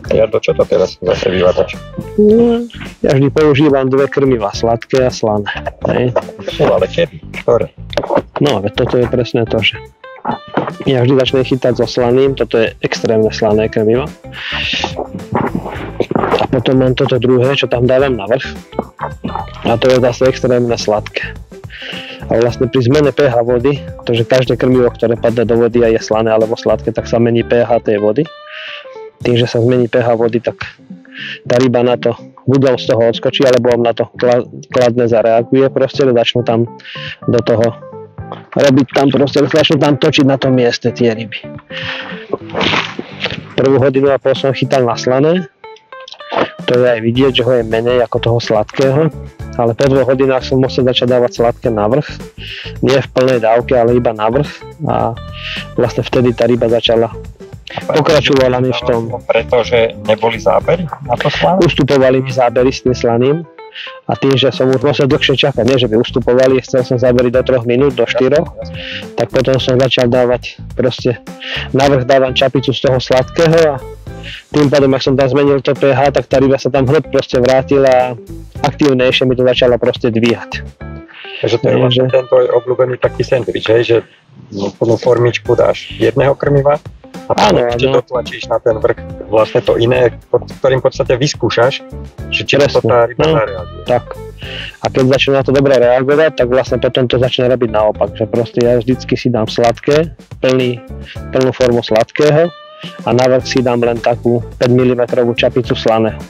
Jardo, čo to teraz zase vyvádaš? Ja vždy používam dve krmiva, sladké a slané. Hej. Ale kedy? Ktoré? No, toto je presne to, že ja vždy začnem chytať so slaným, toto je extrémne slané krmivo. A potom mám toto druhé, čo tam dávam na vrch. A to je zase extrémne sladké. A vlastne pri zmene pH vody, pretože každé krmivo, ktoré padne do vody a je slané alebo sladké, tak sa mení pH tej vody. Tým, že sa zmení pH vody, tak tá ryba na to buď z toho odskočí, alebo na to kladne zareaguje. Proste začnú tam do toho robiť tam proste, začnú tam točiť na tom mieste tie ryby. Prvú hodinu a pol som chytal na slané. To je aj vidieť, že ho je menej ako toho sladkého. Ale po 2 hodinách som musel začať dávať sladké na vrch. Nie v plnej dávke, ale iba na vrch. A vlastne vtedy tá ryba začala pokračovala mi v tom. Pretože neboli zábery na to slané? Ustupovali mi zábery s tým slaným. A tým, že som už musel dlhšie čakať, nie že by ustupovali, chcel som zábery do 3 minút, do 4, tak potom som začal dávať proste, navrch dávam čapicu z toho sladkého a tým pádom, ak som tam zmenil to pH, tak tá ryba sa tam hneď proste vrátila a aktívnejšie mi to začala proste dvíhať. Takže to je vlastne tento obľúbený taký sandwich, hej, že plnú formičku dáš jedného krmiva a potom ešte dotlačíš na ten vrch vlastne to iné, ktorým v podstate vyskúšaš, že či to tá ryba zareaguje. Tak. A keď začne na to dobre reagovať, tak vlastne potom to začne robiť naopak, že proste ja vždycky si dám sladké, plnú formu sladkého a na vrch si dám len takú 5 mm čapicu slaného.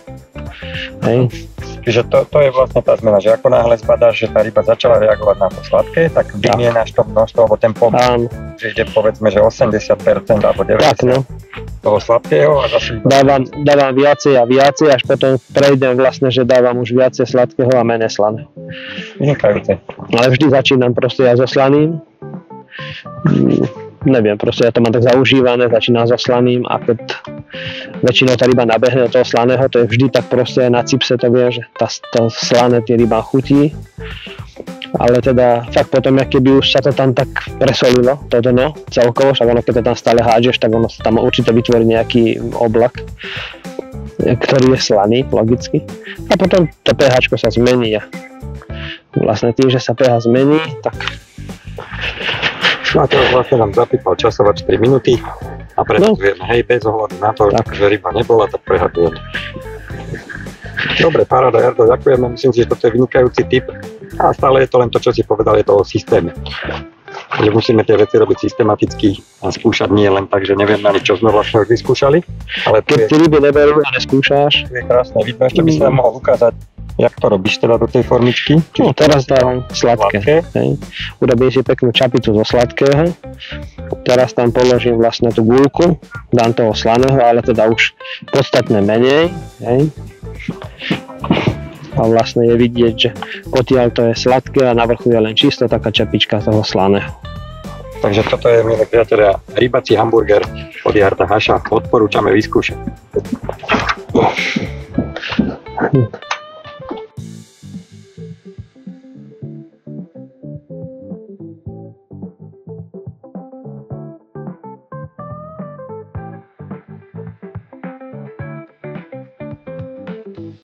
Hej. Čiže to je vlastne tá zmena, že ako náhle zbadáš, že tá ryba začala reagovať na to sladké, tak vymienaš to množstvo, alebo ten pomer, že ide povedzme, že 80% alebo 90% tak, toho sladkého a zase... Dávam viacej a viacej, až potom prejdem vlastne, že dávam už viacej sladkého a menej slaného. Vynikajúce. Ale vždy začínam proste ja so slaným. Neviem, proste ja to mám tak zaužívané, začínam so slaným a keď väčšinou tá ryba nabehne do toho slaného, to je vždy tak proste na cipse to vie, že to slané tie ryba chutí. Ale teda fakt potom, keby už sa to tam tak presolilo, toto no, celkovo, však ono, keď to tam stále hádžeš, tak ono sa tam určite vytvorí nejaký oblak, ktorý je slaný, logicky. A potom to pH sa zmení a vlastne tým, že sa pH zmení, tak... No a teraz vlastne nám zapýtal časovať 4 minúty a preto vieme, hej, bez ohľadu na to, že ryba nebola, tak prehadujeme. Dobre, paráda, Jardo, ďakujeme, myslím si, že toto je vynikajúci tip a stále je to len to, čo si povedal, je to o systéme. Že musíme tie veci robiť systematicky a skúšať nie len tak, že nevieme ani čo sme vlastne už vyskúšali. Ale keď tie ryby neberú a neskúšaš. To je krásne vidno, ešte by si nám mohol ukázať, jak to robíš teda do tej formičky. No teraz dávam sladké. Urobím si peknú čapicu zo sladkého. Teraz tam položím vlastne tú guľku, dám toho slaného, ale teda už podstatne menej. Hej. A vlastne je vidieť, že potiaľ to je sladké a na vrchu je len čisto taká čapička toho slaného. Takže toto je, milí priatelia, rybací hamburger od Jarda Haša. Odporúčame vyskúšať.